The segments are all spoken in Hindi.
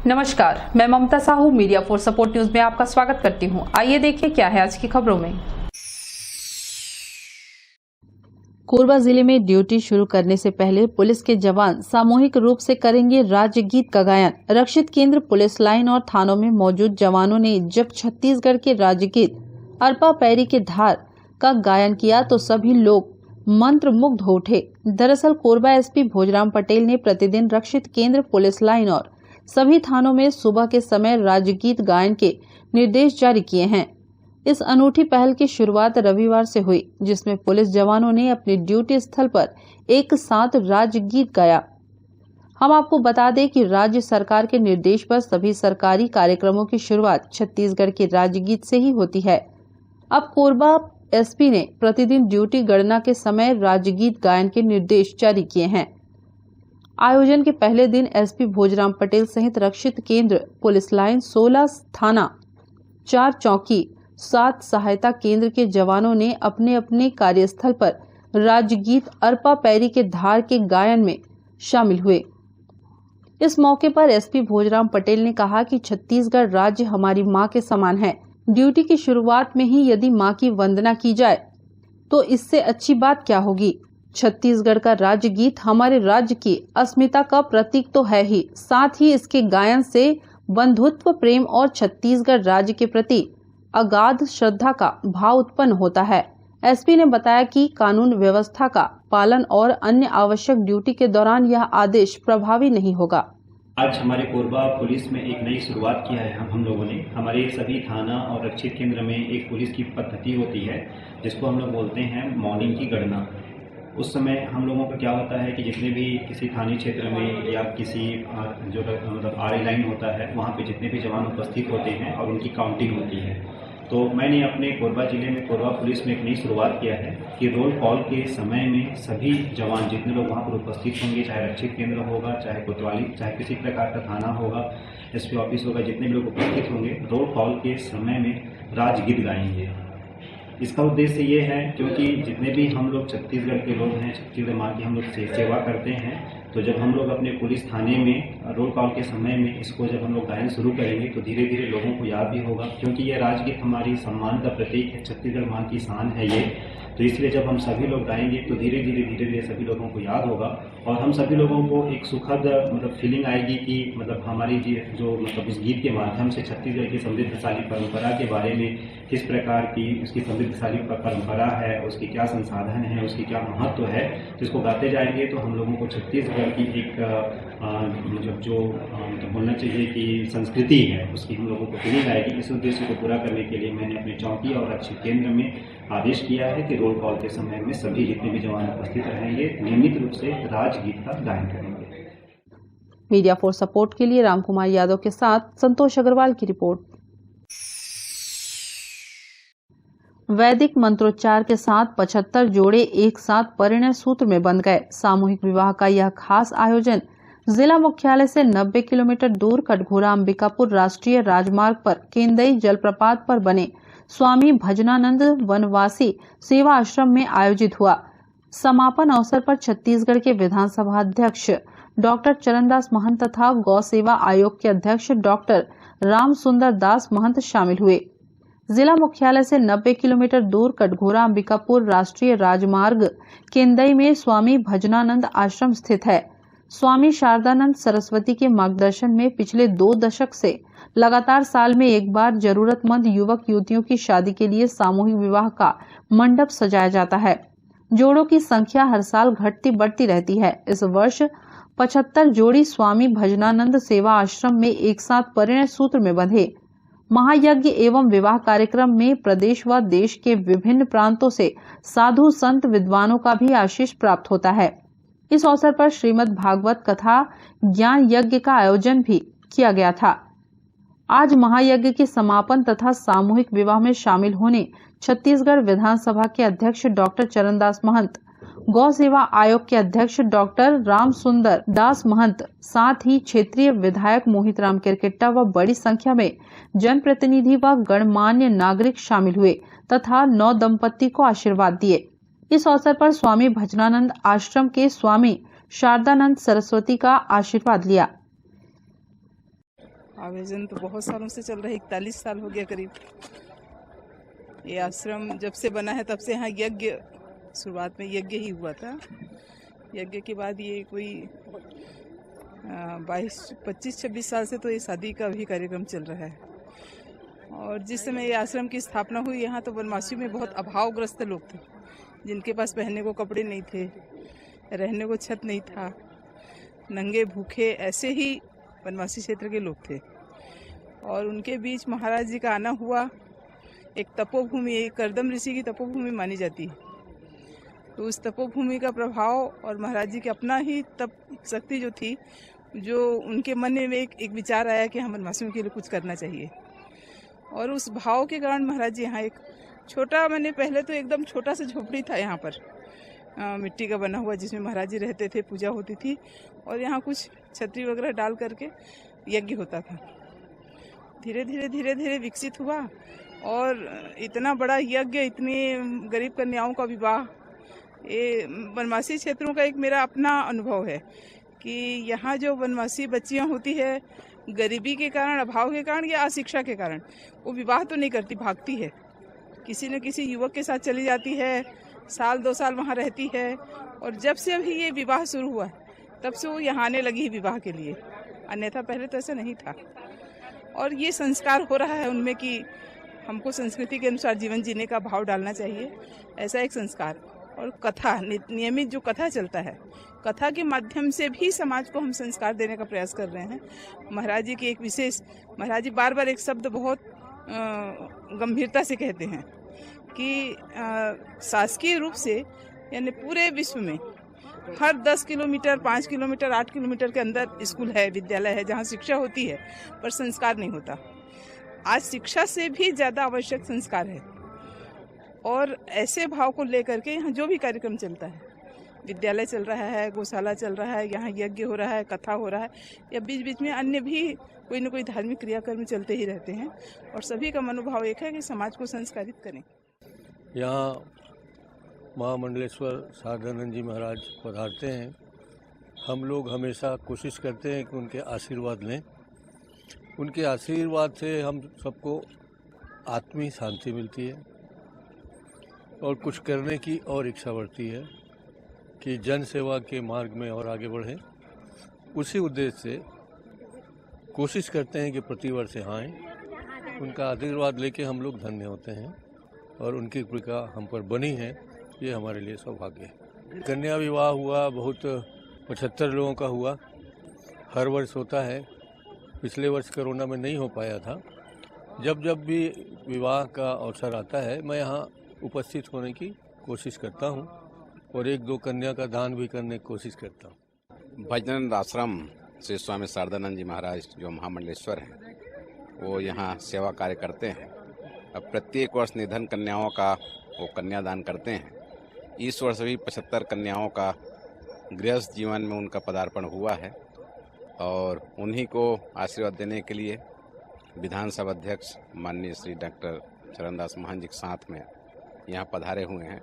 नमस्कार, मैं Mamta Sahu media for support news में आपका स्वागत करती हूं। आइए देखिए क्या है आज की खबरों में। कोरबा जिले में ड्यूटी शुरू करने से पहले पुलिस के जवान सामूहिक रूप से करेंगे राज्य गीत का गायन। रक्षित केंद्र, पुलिस लाइन और थानों में मौजूद जवानों ने जब छत्तीसगढ़ के राज्य गीत अरपा पैरी के धार का गायन किया तो सभी लोग मंत्रमुग्ध हो उठे। दरअसल कोरबा एसपी भोजराम पटेल ने प्रतिदिन रक्षित केंद्र, पुलिस लाइन और सभी थानों में सुबह के समय राज्य गीत गायन के निर्देश जारी किए हैं। इस अनूठी पहल की शुरुआत रविवार से हुई, जिसमें पुलिस जवानों ने अपनी ड्यूटी स्थल पर एक साथ राज्य गीत गाया। हम आपको बता दें कि राज्य सरकार के निर्देश पर सभी सरकारी कार्यक्रमों की शुरुआत छत्तीसगढ़ के राज्य गीत से ही होती है। अब कोरबा एसपी ने प्रतिदिन ड्यूटी गणना के समय राज्य गीत गायन के निर्देश जारी किए हैं। आयोजन के पहले दिन एसपी भोजराम पटेल सहित रक्षित केंद्र, पुलिस लाइन, 16 थाना, 4 चौकी, 7 सहायता केंद्र के जवानों ने अपने अपने कार्यस्थल पर राज्य गीत अरपा पैरी के धार के गायन में शामिल हुए। इस मौके पर एसपी भोजराम पटेल ने कहा कि छत्तीसगढ़ राज्य हमारी मां के समान है। ड्यूटी की शुरुआत में ही यदि मां की वंदना की जाए तो इससे अच्छी बात क्या होगी। छत्तीसगढ़ का राज्य गीत हमारे राज्य की अस्मिता का प्रतीक तो है ही, साथ ही इसके गायन से बंधुत्व, प्रेम और छत्तीसगढ़ राज्य के प्रति अगाध श्रद्धा का भाव उत्पन्न होता है। एसपी ने बताया कि कानून व्यवस्था का पालन और अन्य आवश्यक ड्यूटी के दौरान यह आदेश प्रभावी नहीं होगा। आज हमारे कोरबा पुलिस में एक नई शुरुआत किया है हम लोगों ने। हमारे सभी थाना और रक्षित केंद्र में एक पुलिस की पद्धति होती है जिसको हम लोग बोलते हैं मॉर्निंग की गणना। उस समय हम लोगों का क्या होता है कि जितने भी किसी थानी क्षेत्र में या किसी जो मतलब आरए लाइन होता है वहाँ पे जितने भी जवान उपस्थित होते हैं और उनकी काउंटिंग होती है। तो मैंने अपने कोरबा जिले में कोरबा पुलिस में एक नई शुरुआत किया है कि रोल कॉल के समय में सभी जवान जितने लोग वहाँ पर उपस्थित होंगे, चाहे रक्षित केंद्र होगा, चाहे कोतवाली, चाहे किसी प्रकार का थाना होगा, एसपी ऑफिस होगा, जितने भी लोग उपस्थित होंगे, रोल कॉल के समय में राज्यगीत गाएंगे। इसका उद्देश्य ये है क्योंकि जितने भी हम लोग छत्तीसगढ़ के लोग हैं, छत्तीसगढ़ माँ की हम लोग सेवा करते हैं, तो जब हम लोग अपने पुलिस थाने में रोल कॉल के समय में इसको जब हम लोग गायन शुरू करेंगे तो धीरे धीरे लोगों को याद भी होगा, क्योंकि ये राज्यगीत हमारी सम्मान का प्रतीक है, छत्तीसगढ़ माँ की शान है ये। तो इसलिए जब हम सभी लोग गाएंगे तो धीरे धीरे सभी लोगों को याद होगा और हम सभी लोगों को एक सुखद मतलब फीलिंग आएगी कि मतलब हमारी जो मतलब इस गीत के माध्यम से छत्तीसगढ़ की समृद्धशाली परंपरा के बारे में किस प्रकार की उसकी समृद्धशाली परंपरा है, उसकी क्या संसाधन है, उसकी क्या महत्व है, जिसको गाते जाएंगे तो हम लोगों को छत्तीसगढ़ की एक मतलब जो मतलब बोलना चाहिए कि संस्कृति है उसकी हम लोगों को फीलिंग आएगी। इस उद्देश्य को पूरा करने के लिए मैंने अपने चौकी और रक्षित केंद्र में आदेश किया है कि रोल कॉल के समय में सभी जितने भी जवान उपस्थित रहेंगे नियमित रूप से राजगीत का गायन करेंगे। मीडिया फॉर सपोर्ट के लिए रामकुमार यादव के साथ संतोष अग्रवाल की रिपोर्ट। वैदिक मंत्रोच्चार के साथ 75 जोड़े एक साथ परिणय सूत्र में बंध गए। सामूहिक विवाह का यह खास आयोजन जिला मुख्यालय से 90 किलोमीटर दूर कटघोरा अंबिकापुर राष्ट्रीय राजमार्ग पर केंदई जलप्रपात पर बने स्वामी भजनानंद वनवासी सेवा आश्रम में आयोजित हुआ। समापन अवसर पर छत्तीसगढ़ के विधानसभा अध्यक्ष डॉक्टर चरणदास महंत तथा गौ सेवा आयोग के अध्यक्ष डॉक्टर राम सुंदर दास महंत शामिल हुए। जिला मुख्यालय से 90 किलोमीटर दूर कटघोरा अंबिकापुर राष्ट्रीय राजमार्ग केंदई में स्वामी भजनानंद आश्रम स्थित है। स्वामी शारदानंद सरस्वती के मार्गदर्शन में पिछले 2 दशक से लगातार साल में एक बार जरूरतमंद युवक युवतियों की शादी के लिए सामूहिक विवाह का मंडप सजाया जाता है। जोड़ों की संख्या हर साल घटती बढ़ती रहती है। इस वर्ष 75 जोड़ी स्वामी भजनानंद सेवा आश्रम में एक साथ परिणय सूत्र में बंधे। महायज्ञ एवं विवाह कार्यक्रम में प्रदेश व देश के विभिन्न प्रांतों से साधु संत विद्वानों का भी आशीष प्राप्त होता है। इस अवसर पर श्रीमद् भागवत कथा ज्ञान यज्ञ का आयोजन भी किया गया था। आज महायज्ञ के समापन तथा सामूहिक विवाह में शामिल होने छत्तीसगढ़ विधानसभा के अध्यक्ष डॉक्टर चरणदास महंत, गौ सेवा आयोग के अध्यक्ष डॉक्टर राम सुंदर दास महंत, साथ ही क्षेत्रीय विधायक मोहितराम किरकिट्टा व बड़ी संख्या में जनप्रतिनिधि व गणमान्य नागरिक शामिल हुए तथा नव दंपति को आशीर्वाद दिए। इस अवसर पर स्वामी भजनानंद आश्रम के स्वामी शारदानंद सरस्वती का आशीर्वाद लिया। आयोजन तो बहुत सालों से चल रहा है, 41 साल हो गया करीब। ये आश्रम जब से बना है तब से यहाँ यज्ञ, शुरुआत में यज्ञ ही हुआ था। यज्ञ के बाद ये कोई 25-26 साल से तो ये शादी का भी कार्यक्रम चल रहा है। और जिस समय ये आश्रम की स्थापना हुई, यहाँ तो वनवासियों में बहुत अभावग्रस्त लोग थे, जिनके पास पहनने को कपड़े नहीं थे, रहने को छत नहीं था, नंगे भूखे ऐसे ही वनवासी क्षेत्र के लोग थे। और उनके बीच महाराज जी का आना हुआ। एक तपोभूमि, एक करदम ऋषि की तपोभूमि मानी जाती है, तो उस तपोभूमि का प्रभाव और महाराज जी की अपना ही तप शक्ति जो थी, जो उनके मन में एक विचार आया कि हम वनवासियों के लिए कुछ करना चाहिए। और उस भाव के कारण महाराज जी यहाँ एक छोटा, मैंने पहले तो एकदम छोटा सा झोपड़ी था यहाँ पर, मिट्टी का बना हुआ, जिसमें महाराज जी रहते थे, पूजा होती थी, और यहाँ कुछ छतरी वगैरह डाल करके यज्ञ होता था। धीरे धीरे विकसित हुआ और इतना बड़ा यज्ञ, इतनी गरीब कन्याओं का विवाह, ये वनवासी क्षेत्रों का एक मेरा अपना अनुभव है कि यहाँ जो वनवासी बच्चियाँ होती है, गरीबी के कारण, अभाव के कारण या अशिक्षा के कारण, वो विवाह तो नहीं करती, भागती है, किसी न किसी युवक के साथ चली जाती है, साल 2 साल वहाँ रहती है। और जब से अभी ये विवाह शुरू हुआ तब से वो यहाँ आने लगी है विवाह के लिए, अन्यथा पहले तो ऐसा नहीं था। और ये संस्कार हो रहा है उनमें कि हमको संस्कृति के अनुसार जीवन जीने का भाव डालना चाहिए, ऐसा एक संस्कार। और कथा, नियमित जो कथा चलता है, कथा के माध्यम से भी समाज को हम संस्कार देने का प्रयास कर रहे हैं। महाराज जी की एक विशेष, महाराज जी बार बार एक शब्द बहुत गंभीरता से कहते हैं कि शासकीय रूप से, यानी पूरे विश्व में हर 10 किलोमीटर, 5 किलोमीटर, 8 किलोमीटर के अंदर स्कूल है, विद्यालय है, जहाँ शिक्षा होती है, पर संस्कार नहीं होता। आज शिक्षा से भी ज़्यादा आवश्यक संस्कार है। और ऐसे भाव को लेकर के यहाँ जो भी कार्यक्रम चलता है, विद्यालय चल रहा है, गौशाला चल रहा है, यहाँ यज्ञ हो रहा है, कथा हो रहा है, या बीच बीच में अन्य भी कोई न कोई धार्मिक क्रियाकर्म चलते ही रहते हैं, और सभी का मनोभाव एक है कि समाज को संस्कारित करें। यहाँ महामंडलेश्वर शारदानंद जी महाराज पधारते हैं। हम लोग हमेशा कोशिश करते हैं कि उनके आशीर्वाद लें। उनके आशीर्वाद से हम सबको आत्मिक शांति मिलती है और कुछ करने की और इच्छा बढ़ती है कि जन सेवा के मार्ग में और आगे बढ़ें। उसी उद्देश्य से कोशिश करते हैं कि प्रतिवर्ष यहाँ आएँ। उनका आशीर्वाद लेके हम लोग धन्य होते हैं और उनकी कृपा हम पर बनी है, ये हमारे लिए सौभाग्य है। कन्या विवाह हुआ, बहुत 75 लोगों का हुआ, हर वर्ष होता है। पिछले वर्ष कोरोना में नहीं हो पाया था। जब जब भी विवाह का अवसर आता है, मैं यहाँ उपस्थित होने की कोशिश करता हूँ और 1-2 कन्या का दान भी करने की कोशिश करता हूँ। भजनानंद आश्रम श्री स्वामी शारदानंद जी महाराज जो महामंडलेश्वर हैं, वो यहाँ सेवा कार्य करते हैं। अब प्रत्येक वर्ष निधन कन्याओं का वो कन्यादान करते हैं। इस वर्ष भी 75 कन्याओं का गृहस्थ जीवन में उनका पदार्पण हुआ है और उन्हीं को आशीर्वाद देने के लिए विधानसभा अध्यक्ष माननीय श्री डॉक्टर चरणदास महंत जी के साथ में यहाँ पधारे हुए हैं।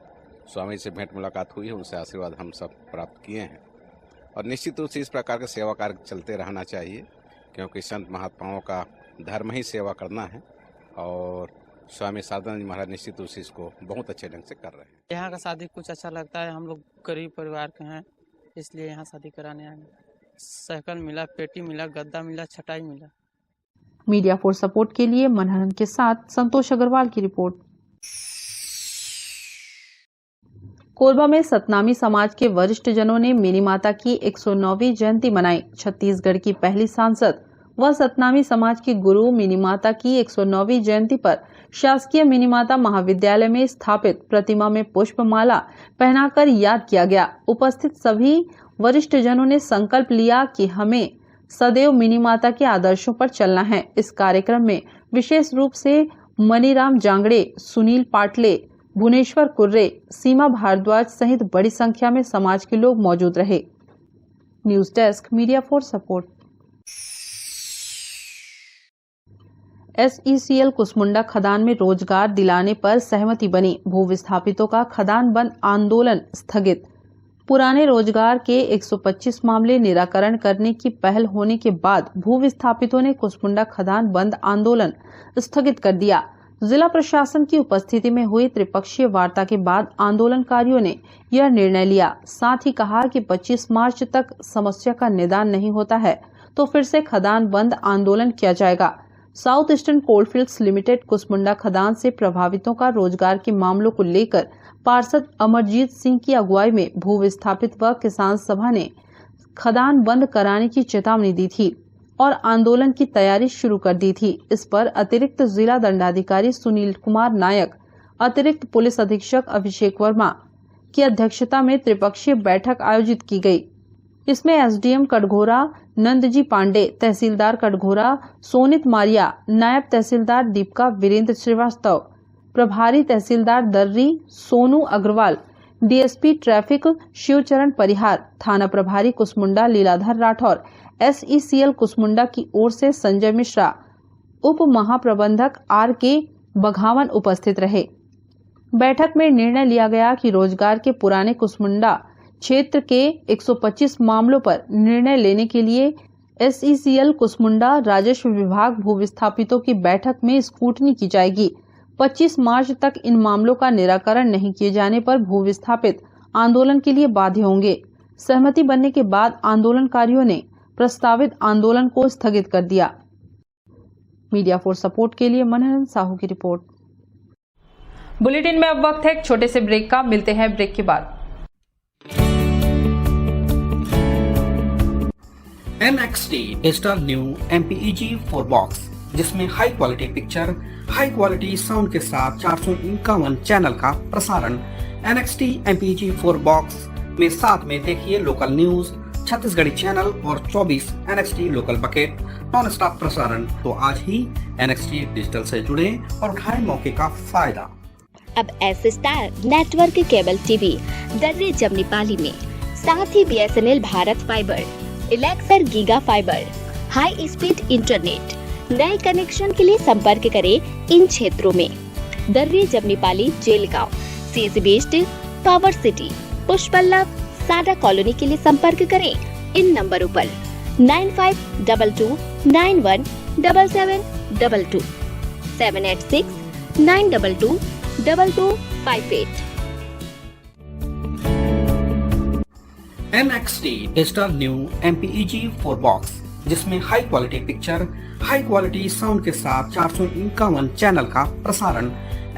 स्वामी से भेंट मुलाकात हुई है, उनसे आशीर्वाद हम सब प्राप्त किए हैं और निश्चित रूप से इस प्रकार के सेवा कार्य चलते रहना चाहिए, क्योंकि संत महात्माओं का धर्म ही सेवा करना है और स्वामी शारदानंद जी महाराज निश्चित रूप से इसको बहुत अच्छे ढंग से कर रहे हैं। यहाँ का शादी कुछ अच्छा लगता है, हम लोग गरीब परिवार के हैं, इसलिए यहाँ शादी कराने आए। साइकिल मिला, पेटी मिला, गद्दा मिला, छटाई मिला। मीडिया फॉर सपोर्ट के लिए मनहरन के साथ संतोष अग्रवाल की रिपोर्ट। कोरबा में सतनामी समाज के वरिष्ठ जनों ने मिनी माता की 109वीं जयंती मनाई। छत्तीसगढ़ की पहली सांसद व सतनामी समाज की गुरु मिनी माता की 109वीं जयंती पर शासकीय मिनी माता महाविद्यालय में स्थापित प्रतिमा में पुष्पमाला पहनाकर याद किया गया। उपस्थित सभी वरिष्ठ जनों ने संकल्प लिया कि हमें सदैव मिनी माता के आदर्शों पर चलना है। इस कार्यक्रम में विशेष रूप से मनीराम जांगड़े, सुनील पाटले, भुवनेश्वर कुर्रे, सीमा भारद्वाज सहित बड़ी संख्या में समाज के लोग मौजूद रहे। News desk, media for support. SECL Kusmunda खदान में रोजगार दिलाने पर सहमति बनी। भू विस्थापितों का खदान बंद आंदोलन स्थगित। पुराने रोजगार के 125 मामले निराकरण करने की पहल होने के बाद भू विस्थापितों ने कुसमुंडा खदान बंद आंदोलन स्थगित कर दिया। जिला प्रशासन की उपस्थिति में हुई त्रिपक्षीय वार्ता के बाद आंदोलनकारियों ने यह निर्णय लिया। साथ ही कहा कि 25 मार्च तक समस्या का निदान नहीं होता है तो फिर से खदान बंद आंदोलन किया जाएगा। South eastern coalfields limited Kusmunda खदान से प्रभावितों का रोजगार के मामलों को लेकर पार्षद अमरजीत सिंह की अगुवाई में भू विस्थापित व किसान सभा ने खदान बंद कराने की चेतावनी दी थी और आंदोलन की तैयारी शुरू कर दी थी। इस पर अतिरिक्त जिला दंडाधिकारी सुनील कुमार नायक, अतिरिक्त पुलिस अधीक्षक अभिषेक वर्मा की अध्यक्षता में त्रिपक्षीय बैठक आयोजित की गई। इसमें एसडीएम कटघोरा नंदजी पांडे, तहसीलदार कटघोरा सोनित मारिया, नायब तहसीलदार दीपिका वीरेंद्र श्रीवास्तव, प्रभारी तहसीलदार दर्री सोनू अग्रवाल, डीएसपी ट्रैफिक शिवचरण परिहार, थाना प्रभारी कुसमुंडा लीलाधर राठौर, एसईसीएल कुसमुंडा की ओर से संजय मिश्रा, उप महाप्रबंधक आर.के. बघावन उपस्थित रहे। बैठक में निर्णय लिया गया कि रोजगार के पुराने कुसमुंडा क्षेत्र के 125 मामलों पर निर्णय लेने के लिए एसईसीएल कुसमुंडा राजस्व विभाग भू विस्थापितों की बैठक में स्क्रूटनी की जाएगी। 25 मार्च तक इन मामलों का निराकरण नहीं किए जाने पर भू विस्थापित आंदोलन के लिए बाध्य होंगे। सहमति बनने के बाद आंदोलनकारियों ने प्रस्तावित आंदोलन को स्थगित कर दिया। मीडिया फॉर सपोर्ट के लिए मनोहर साहू की रिपोर्ट। बुलेटिन में अब वक्त है एक छोटे से ब्रेक का। मिलते हैं ब्रेक के बाद। NXT digital new MPEG 4 box, जिसमें high quality picture, high quality sound के साथ 451 चैनल का प्रसारण। NXT MPEG 4 बॉक्स में साथ में देखिए लोकल न्यूज, छत्तीसगढ़ी चैनल और 24 NXT local bucket non stop प्रसारण। तो आज ही NXT डिजिटल से जुड़े और उठाएं मौके का फायदा। अब S star network cable TV Darre Jamnipali में, साथ ही BSNL भारत फाइबर, इलेक्सर giga fibre, high speed internet. नए कनेक्शन के लिए संपर्क करें इन क्षेत्रों में: Darre Jamnipali, Jelgaon, CSB steel, power city, Pushpallav, Sada colony के लिए संपर्क करें इन नंबरों पर 9522 91 7722 786 922 2258। NXT digital new MPEG 4 box, जिसमें high quality picture, high quality sound के साथ 451 चैनल का प्रसारण।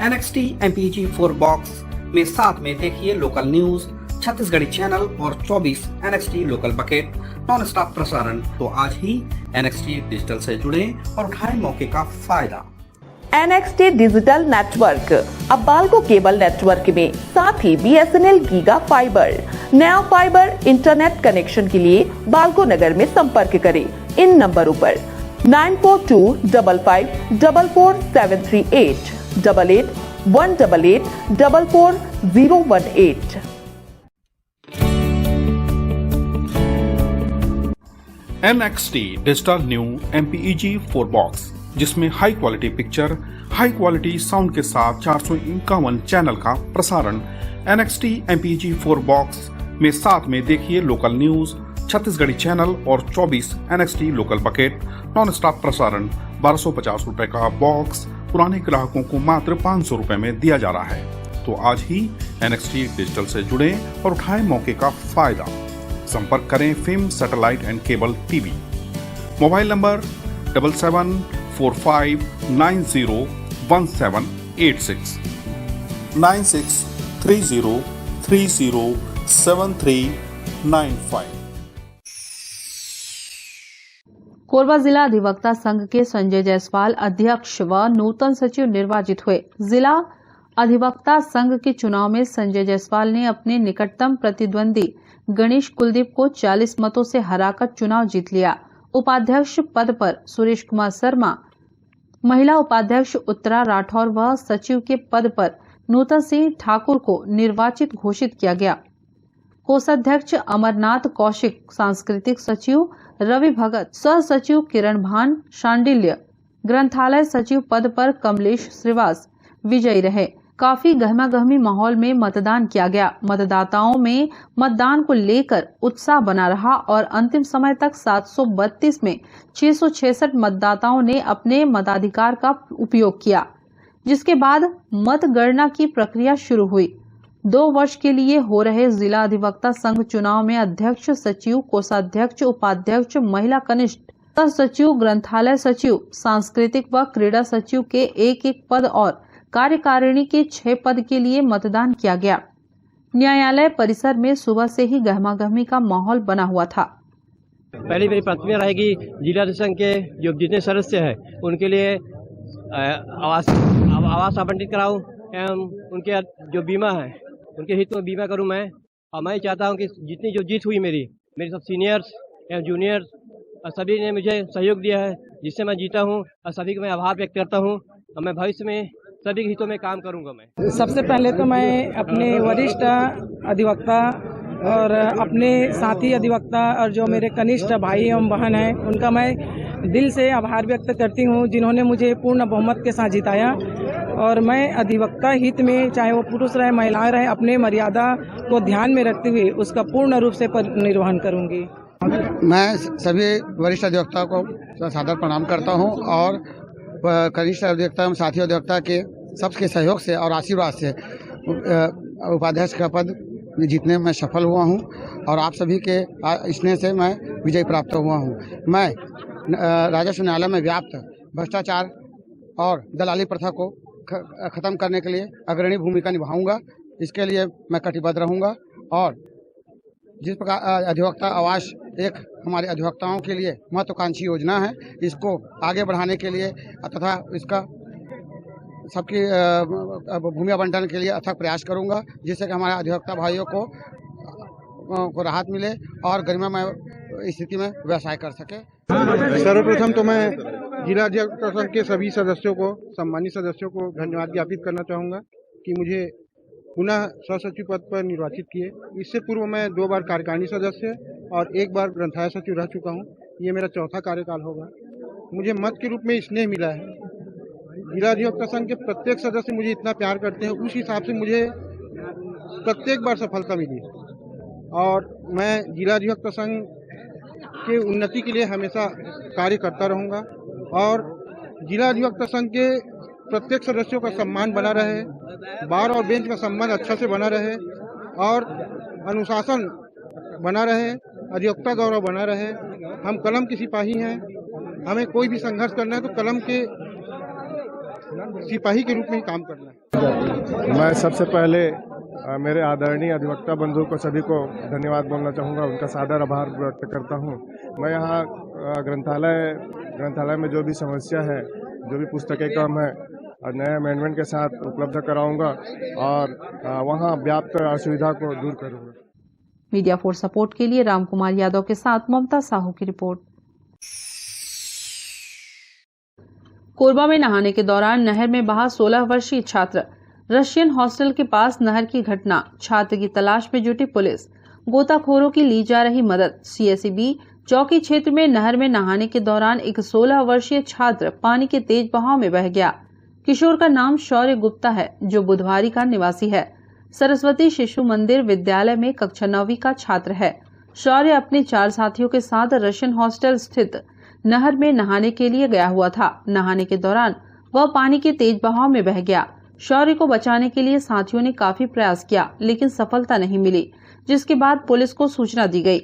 NXT MPEG 4 बॉक्स में साथ में देखिए लोकल न्यूज, छत्तीसगढ़ी चैनल और 24 NXT local bucket non stop प्रसारण। तो आज ही NXT डिजिटल से जुड़े और उठाएं मौके का फायदा। NXT डिजिटल नेटवर्क अब बाल्को केबल नेटवर्क में, साथ ही BSNL गीगा फाइबर। नया फाइबर इंटरनेट कनेक्शन के लिए बाल्को नगर में संपर्क करें इन नंबरों पर 9425544738 8818844018। NXT digital new MPEG 4 box, जिसमें high quality picture, high quality sound के साथ 451 चैनल का प्रसारण। NXT MPEG 4 बॉक्स में साथ में देखिए लोकल न्यूज, छत्तीसगढ़ी चैनल और 24 NXT local bucket non stop प्रसारण। 1250 रुपए का बॉक्स पुराने ग्राहकों को मात्र 500 रुपए में दिया जा रहा है। तो आज ही NXT डिजिटल से जुड़े और उठाएं मौके का फायदा। संपर्क करें film satellite and cable TV. Mobile number 7745901786 9630307395। Korba जिला अधिवक्ता संघ के संजय जायसवाल अध्यक्ष व नूतन सचिव निर्वाचित हुए। जिला अधिवक्ता संघ के चुनाव में संजय जायसवाल ने अपने निकटतम प्रतिद्वंदी गणेश कुलदीप को 40 मतों से हराकर चुनाव जीत लिया। उपाध्यक्ष पद पर सुरेश कुमार शर्मा, महिला उपाध्यक्ष उत्तरा राठौर व सचिव के पद पर नूतन सिंह ठाकुर को निर्वाचित घोषित किया गया। कोषाध्यक्ष अमरनाथ कौशिक, सांस्कृतिक सचिव रवि भगत, सह सचिव किरण भान शांडिल्य, ग्रंथालय सचिव पद पर कमलेश श्रीवास विजयी रहे। काफी गहमागहमी माहौल में मतदान किया गया। मतदाताओं में मतदान को लेकर उत्साह बना रहा और अंतिम समय तक 732 में 666 मतदाताओं ने अपने मताधिकार का उपयोग किया, जिसके बाद मतगणना की प्रक्रिया शुरू हुई। 2 वर्ष के लिए हो रहे जिला अधिवक्ता संघ चुनाव में अध्यक्ष, सचिव, कोषाध्यक्ष, उपाध्यक्ष, महिला कनिष्ठ सचिव, ग्रंथालय सचिव, सांस्कृतिक व क्रीड़ा सचिव के एक पद और कार्यकारिणी के 6 पद के लिए मतदान किया गया। न्यायालय परिसर में सुबह से ही गहमागहमी का माहौल बना हुआ था। पहली मेरी प्राथमिकता रहेगी जिला संघ के जो जितने सदस्य हैं उनके लिए आवास आवंटित कराऊं एवं उनके जो बीमा है उनके हित में बीमा करूं मैं। और मैं चाहता हूं कि जितनी जो जीत हुई मेरी सब सीनियर्स एवं जूनियर्स सभी ने मुझे सहयोग दिया है, जिससे मैं जीता हूं और सभी को मैं आभार व्यक्त करता हूं और मैं भविष्य में सभी के हितों में काम करूंगा। मैं सबसे पहले तो मैं अपने वरिष्ठ अधिवक्ता और अपने साथी अधिवक्ता और जो मेरे कनिष्ठ भाई एवं बहन हैं उनका मैं दिल से आभार व्यक्त करती हूं, जिन्होंने मुझे पूर्ण बहुमत के साथ जिताया। और मैं अधिवक्ता हित में, चाहे वो पुरुष रहे महिलाएं रहे, अपने मर्यादा को ध्यान में रखते हुए उसका पूर्ण रूप से निर्वहन करूंगी। मैं सभी वरिष्ठ अधिवक्ताओं को सादर प्रणाम करता हूं और कनिष्ठ अधिवक्ता एवं साथी अधिवक्ता के सबके सहयोग से और आशीर्वाद से उपाध्यक्ष का पद जीतने में सफल हुआ हूं और आप सभी के स्नेह से मैं विजय प्राप्त हुआ हूं। मैं राजस्व न्यायालय में व्याप्त भ्रष्टाचार और दलाली प्रथा को खत्म करने के लिए अग्रणी भूमिका निभाऊंगा। इसके लिए मैं कटिबद्ध रहूंगा और जिस प्रकार अधिवक्ता आवास एक हमारे अधिवक्ताओं के लिए महत्वाकांक्षी योजना है, इसको आगे बढ़ाने के लिए तथा इसका सबकी भूमि आवंटन के लिए अथक प्रयास करूंगा, जिससे कि हमारे अधिवक्ता भाइयों को राहत मिले और गरिमामय स्थिति में व्यवसाय कर सके। सर्वप्रथम तो मैं जिला अधिवक्ता संघ के सभी सदस्यों को, सम्मानित सदस्यों को धन्यवाद ज्ञापित करना चाहूँगा कि मुझे पुनः सहसचिव पद पर निर्वाचित किए। इससे पूर्व मैं 2 बार कार्यकारिणी सदस्य और 1 बार ग्रंथालय सचिव रह चुका हूं। ये मेरा चौथा कार्यकाल होगा। मुझे मत के रूप में स्नेह मिला है। जिला अधिवक्ता संघ के प्रत्येक सदस्य मुझे इतना प्यार करते हैं, उस हिसाब से मुझे प्रत्येक बार सफलता मिली और मैं जिला अधिवक्ता संघ के उन्नति के लिए हमेशा कार्य करता रहूँगा और जिला अधिवक्ता संघ के प्रत्येक सदस्यों का सम्मान बना रहे, बार और बेंच का संबंध अच्छा से बना रहे और अनुशासन बना रहे, अधिवक्ता गौरव बना रहे। हम कलम के सिपाही हैं, हमें कोई भी संघर्ष करना है तो कलम के सिपाही के रूप में ही काम करना है। मैं सबसे पहले मेरे आदरणीय अधिवक्ता बंधु को सभी को धन्यवाद बोलना चाहूँगा, उनका सादर आभार व्यक्त करता हूँ। मैं यहाँ ग्रंथालय में जो भी समस्या है, जो भी पुस्तकें कम है, नए अमेंडमेंट के साथ उपलब्ध कराऊंगा और वहाँ व्याप्त असुविधा को दूर करूंगा। मीडिया फॉर सपोर्ट के लिए रामकुमार यादव के साथ ममता साहू की रिपोर्ट। कोरबा में नहाने के दौरान नहर में बहा 16 वर्षीय छात्र। रशियन हॉस्टल के पास नहर की घटना। छात्र की तलाश में जुटी पुलिस। गोताखोरों की ली जा रही मदद। सीएसईबी चौकी क्षेत्र में नहर में नहाने के दौरान एक 16 वर्षीय छात्र पानी के तेज बहाव में बह गया। किशोर का नाम शौर्य गुप्ता है, जो बुधवारी का निवासी है। सरस्वती शिशु मंदिर विद्यालय में कक्षा 9वीं का छात्र है। शौर्य अपने 4 साथियों के साथ रशियन हॉस्टल स्थित नहर में नहाने के लिए गया हुआ था। नहाने के दौरान वह पानी के तेज बहाव में बह गया। शौर्य को बचाने के लिए साथियों ने काफी प्रयास किया, लेकिन सफलता नहीं मिली, जिसके बाद पुलिस को सूचना दी गई।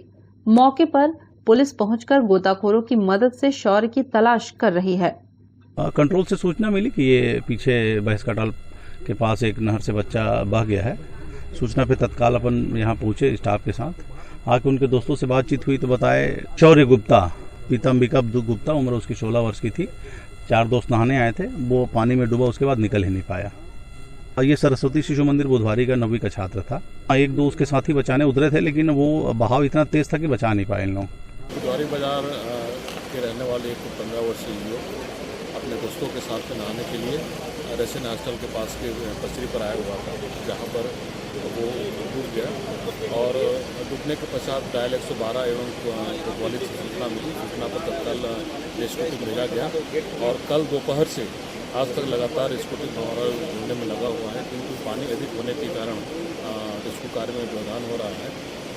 मौके पर पुलिस पहुंचकर गोताखोरों की मदद से शौर्य की तलाश कर रही है। कंट्रोल से सूचना मिली कि ये पीछे बहस कटाल के पास एक नहर से बच्चा बह गया है। सूचना पे तत्काल अपन यहाँ पहुंचे स्टाफ के साथ। आके उनके दोस्तों से बातचीत हुई तो बताए शौर्य गुप्ता, पिता अंबिका गुप्ता, उम्र उसकी 16 वर्ष की थी। 4 दोस्त नहाने आए थे, वो पानी में डूबा, उसके बाद निकल ही नहीं पाया। ये सरस्वती शिशु मंदिर बुधवारी का 9वीं का छात्र था। 1-2 उसके साथी बचाने उतरे थे, लेकिन वो बहाव इतना तेज था कि बचा नहीं पाए इन लोग। बुधवारी बाजार के रहने वाले एक 15 वर्षीय युवक अपने दोस्तों के साथ नहाने के लिए रशियन हॉस्टल के पास के पचरी पर आया हुआ था, जहाँ पर वो डूब गया और डूबने के पश्चात डायल 112 एवं कोतवाली से सूचना मिली। सूचना पर तत्काल रेस्क्यू टीम भेजा गया और कल दोपहर से आज तक लगातार रेस्क्यू टीम हमारा ढूंढने में लगा हुआ है, किंतु पानी अधिक होने के कारण रेस्क्यू कार्य में व्यवधान हो रहा है।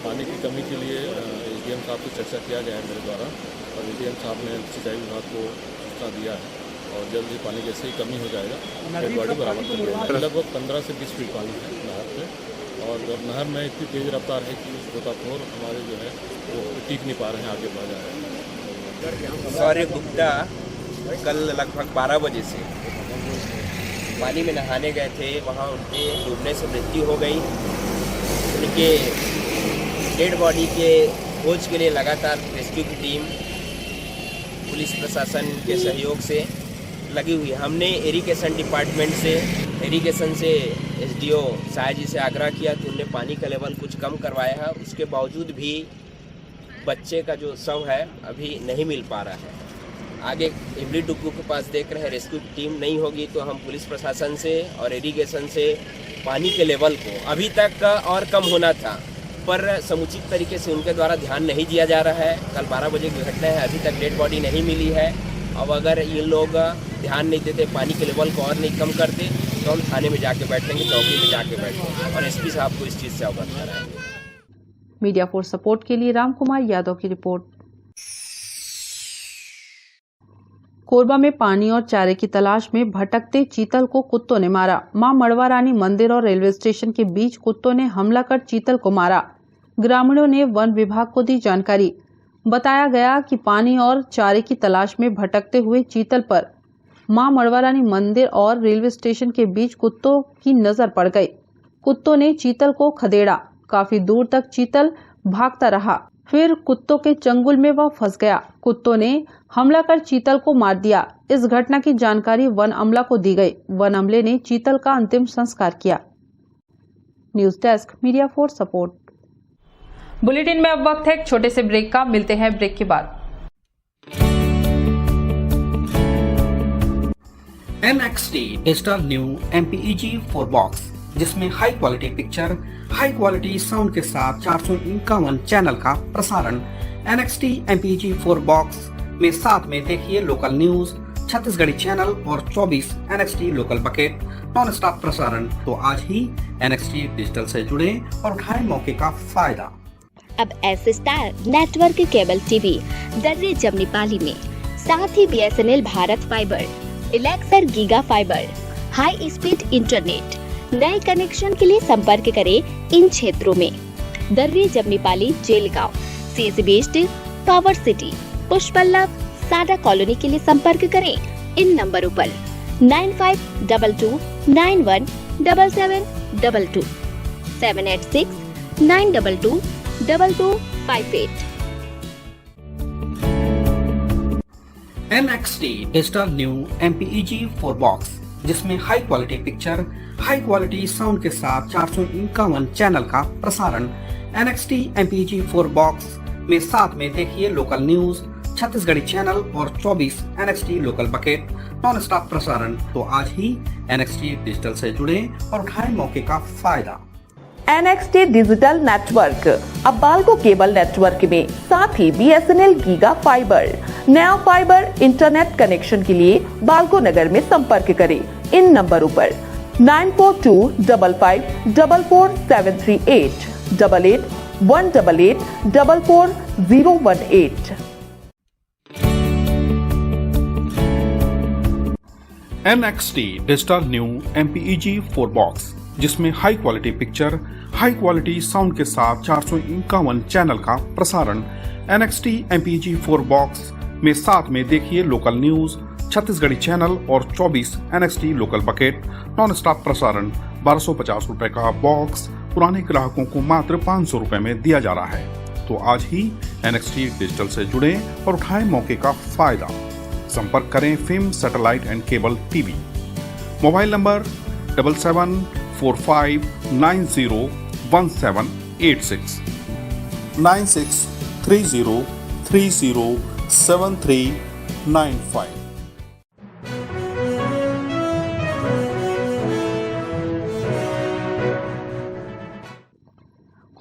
पानी की कमी के लिए एसडीएम साहब से चर्चा किया गया है मेरे द्वारा और एसडीएम साहब ने सिंचाई विभाग को सूचना दिया है और जल्द ही पानी जैसे ही कमी हो जाएगा डेड बॉडी बराबर कर देंगे। लगभग 15 से 20 फीट पानी है नहर पे और नहर में इतनी तेज़ रफ्तार है कि गोताखोर हमारे जो है वो टिक नहीं पा रहे हैं, आगे बढ़ जा रहे हैं। सौर्य गुप्ता कल लगभग 12 बजे से पानी में नहाने गए थे, वहाँ उनके डूबने से मृत्यु हो गई। उनके डेड बॉडी के खोज के लिए लगातार रेस्क्यू की टीम पुलिस प्रशासन के सहयोग से लगी हुई है। हमने इरिगेशन डिपार्टमेंट से एसडीओ साया जी से आग्रह किया कि उन्हें पानी का लेवल कुछ कम करवाया है, उसके बावजूद भी बच्चे का जो शव है अभी नहीं मिल पा रहा है। आगे इमली डुग्गू के पास देख रहे हैं, रेस्क्यू की टीम नहीं होगी तो हम पुलिस प्रशासन से और इरिगेशन से पानी के लेवल को अभी तक और कम होना था पर समुचित तरीके से उनके द्वारा ध्यान नहीं दिया जा रहा है। कल 12 बजे की घटना है, अभी तक डेड बॉडी नहीं मिली है। अब अगर ये लोग ध्यान नहीं देते, पानी के लेवल को और नहीं कम करते तो हम थाने में जाके बैठेंगे, चौकी में जाके बैठेंगे और एसपी साहब को इस चीज़ से अवगत कराएंगे। मीडिया फॉर सपोर्ट के लिए राम कुमार यादव की रिपोर्ट। कोरबा में पानी और चारे की तलाश में भटकते चीतल को कुत्तों ने मारा। मां मड़वा रानी मंदिर और रेलवे स्टेशन के बीच कुत्तों ने हमला कर चीतल को मारा। ग्रामीणों ने वन विभाग को दी जानकारी। बताया गया कि पानी और चारे की तलाश में भटकते हुए चीतल पर मां मड़वा रानी मंदिर और रेलवे स्टेशन के बीच कुत्तों की नजर पड़ गई। कुत्तों ने चीतल को खदेड़ा। काफी दूर तक चीतल भागता रहा, फिर कुत्तों के चंगुल में वह फंस गया। कुत्तों ने हमला कर चीतल को मार दिया। इस घटना की जानकारी वन अमला को दी गई। वन अमले ने चीतल का अंतिम संस्कार किया। News desk, media for support. Bulletin में अब वक्त है एक छोटे से ब्रेक का। मिलते हैं ब्रेक के बाद। NXT digital new MPEG 4 box, जिसमें high quality picture, high quality sound के साथ 451 चैनल का प्रसारण। NXT MPEG 4 बॉक्स में साथ में देखिए लोकल न्यूज, छत्तीसगढ़ी चैनल और 24 NXT local bucket non stop प्रसारण। तो आज ही NXT डिजिटल से जुड़े और उठाएं मौके का फायदा। अब S star network cable TV दर्रे जमनी पाली में, साथ ही BSNL भारत फाइबर, इलेक्सर giga fibre, high speed internet. नए कनेक्शन के लिए संपर्क करें इन क्षेत्रों में: दर्रे जमनी पाली, जेलगांव, CSB steel, power city, Pushpallav, Sada colony के लिए संपर्क करें इन नंबरों पर 9522 91 7722 786 922 2258। NXT digital new MPEG 4 box, जिसमें high quality picture, high quality sound के साथ 451 चैनल का प्रसारण। NXT MPEG 4 बॉक्स में साथ में देखिए लोकल न्यूज, छत्तीसगढ़ी चैनल और 24 NXT local bucket non stop प्रसारण। तो आज ही NXT डिजिटल से जुड़े और उठाएं मौके का फायदा। NXT डिजिटल नेटवर्क अब बाल्को केबल नेटवर्क में, साथ ही BSNL गीगा फाइबर। नया फाइबर इंटरनेट कनेक्शन के लिए बाल्को नगर में संपर्क करें इन नंबरों पर 9425544738 88 188 44018। NXT digital new MPEG 4 box, जिसमें high quality picture, high quality sound के साथ 451 चैनल का प्रसारण। NXT MPEG 4 बॉक्स में साथ में देखिए लोकल न्यूज, छत्तीसगढ़ी चैनल और 24 NXT local bucket non stop प्रसारण। 1250 रुपए का बॉक्स पुराने ग्राहकों को मात्र 500 रुपए में दिया जा रहा है। तो आज ही NXT डिजिटल से जुड़े और उठाएं मौके का फायदा। संपर्क करें film satellite and cable TV. Mobile number 7745901786 9630307395।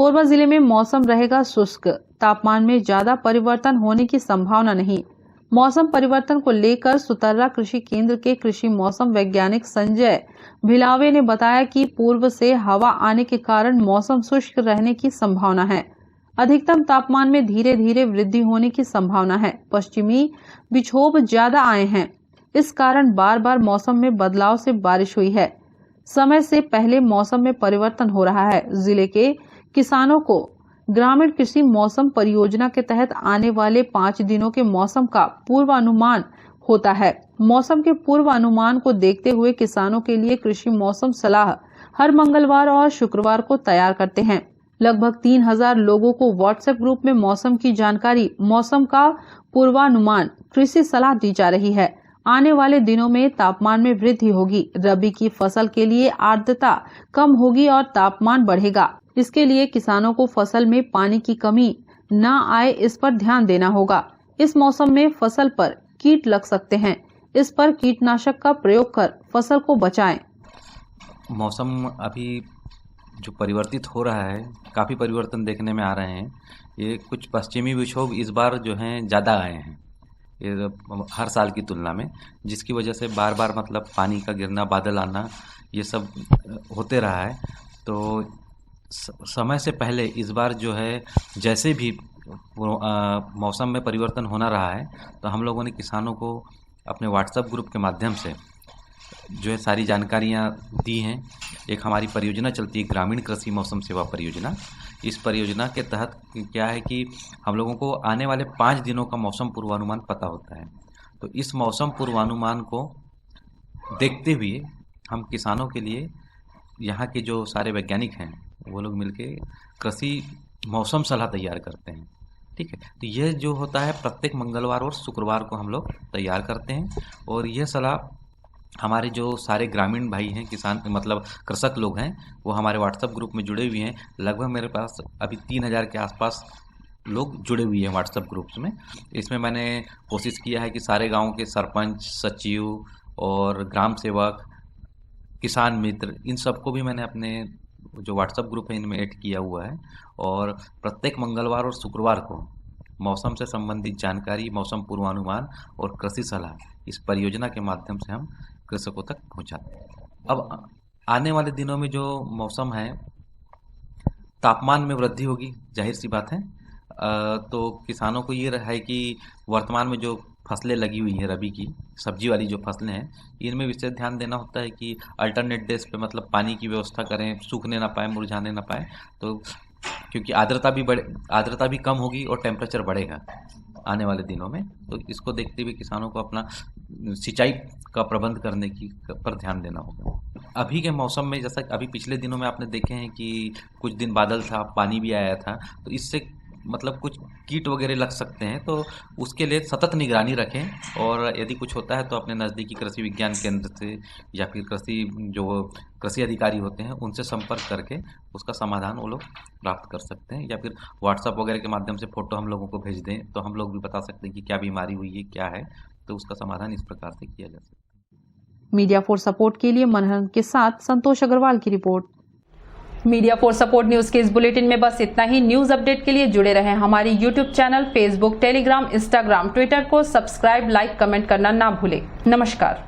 Korba जिले में मौसम रहेगा शुष्क, तापमान में ज्यादा परिवर्तन होने की संभावना नहीं। मौसम परिवर्तन को लेकर सुतर्रा कृषि केंद्र के कृषि मौसम वैज्ञानिक संजय भिलावे ने बताया कि पूर्व से हवा आने के कारण मौसम शुष्क रहने की संभावना है। अधिकतम तापमान में धीरे धीरे वृद्धि होने की संभावना है। पश्चिमी विक्षोभ ज्यादा आए हैं, इस कारण बार बार मौसम में बदलाव से बारिश हुई है। समय से पहले मौसम में परिवर्तन हो रहा है। जिले के किसानों को ग्रामीण कृषि मौसम परियोजना के तहत आने वाले 5 दिनों के मौसम का पूर्वानुमान होता है। मौसम के पूर्वानुमान को देखते हुए किसानों के लिए कृषि मौसम सलाह हर मंगलवार और शुक्रवार को तैयार करते हैं। लगभग 3000 लोगों को व्हाट्सएप ग्रुप में मौसम की जानकारी, मौसम का पूर्वानुमान, कृषि सलाह दी जा रही है। आने वाले दिनों में तापमान में वृद्धि होगी। रबी की फसल के लिए आर्द्रता कम होगी और तापमान बढ़ेगा। इसके लिए किसानों को फसल में पानी की कमी न आए, इस पर ध्यान देना होगा। इस मौसम में फसल पर कीट लग सकते हैं, इस पर कीटनाशक का प्रयोग कर फसल को बचाएं। मौसम अभी जो परिवर्तित हो रहा है, काफ़ी परिवर्तन देखने में आ रहे हैं। ये कुछ पश्चिमी विक्षोभ इस बार जो हैं ज़्यादा आए हैं ये हर साल की तुलना में, जिसकी वजह से बार बार मतलब पानी का गिरना, बादल आना, ये सब होते रहा है। तो समय से पहले इस बार जो है जैसे भी मौसम में परिवर्तन होना रहा है, तो हम लोगों ने किसानों को अपने व्हाट्सएप ग्रुप के माध्यम से जो है सारी जानकारियाँ दी हैं। एक हमारी परियोजना चलती है, ग्रामीण कृषि मौसम सेवा परियोजना। इस परियोजना के तहत क्या है कि हम लोगों को आने वाले 5 दिनों का मौसम पूर्वानुमान पता होता है। तो इस मौसम पूर्वानुमान को देखते हुए हम किसानों के लिए यहाँ के जो सारे वैज्ञानिक हैं वो लोग मिलके कृषि मौसम सलाह तैयार करते हैं। ठीक है, तो यह जो होता है प्रत्येक मंगलवार और शुक्रवार को हम लोग तैयार करते हैं। और यह सलाह हमारे जो सारे ग्रामीण भाई हैं, किसान मतलब कृषक लोग हैं, वो हमारे व्हाट्सएप ग्रुप में जुड़े हुए हैं। लगभग मेरे पास अभी 3000 के आसपास लोग जुड़े हुए हैं व्हाट्सएप ग्रुप्स में। इसमें मैंने कोशिश किया है कि सारे गांव के सरपंच, सचिव और ग्राम सेवक, किसान मित्र, इन सबको भी मैंने अपने जो व्हाट्सएप ग्रुप है इनमें ऐड किया हुआ है। और प्रत्येक मंगलवार और शुक्रवार को मौसम से संबंधित जानकारी, मौसम पूर्वानुमान और कृषि सलाह इस परियोजना के माध्यम से हम कृषकों तक पहुंचाते हैं। अब आने वाले दिनों में जो मौसम है, तापमान में वृद्धि होगी, जाहिर सी बात है। तो किसानों को ये है कि वर्तमान में जो फसलें लगी हुई हैं रबी की, सब्जी वाली जो फसलें हैं, इनमें विशेष ध्यान देना होता है कि अल्टरनेट डेज पे मतलब पानी की व्यवस्था करें, सूखने ना पाए, मुरझाने ना पाए। तो क्योंकि आर्द्रता भी कम होगी और टेम्परेचर बढ़ेगा आने वाले दिनों में, तो इसको देखते हुए किसानों को अपना सिंचाई का प्रबंध करने की पर ध्यान देना होगा। अभी के मौसम में जैसा अभी पिछले दिनों में आपने देखे हैं कि कुछ दिन बादल था, पानी भी आया था, तो इससे मतलब कुछ कीट वगैरह लग सकते हैं। तो उसके लिए सतत निगरानी रखें और यदि कुछ होता है तो अपने नज़दीकी कृषि विज्ञान केंद्र से या फिर कृषि अधिकारी होते हैं उनसे संपर्क करके उसका समाधान वो लोग प्राप्त कर सकते हैं। या फिर व्हाट्सएप वगैरह के माध्यम से फ़ोटो हम लोगों को भेज दें तो हम लोग भी बता सकते हैं कि क्या बीमारी हुई है, क्या है, तो उसका समाधान इस प्रकार से किया जा सकता है। मीडिया फॉर सपोर्ट के लिए मनहर के साथ संतोष अग्रवाल की report. Media for support news के इस बुलेटिन में बस इतना ही। न्यूज अपडेट के लिए जुड़े रहें हमारी YouTube channel, Facebook, Telegram, Instagram, Twitter को सब्सक्राइब, लाइक, कमेंट करना ना भूलें। नमस्कार।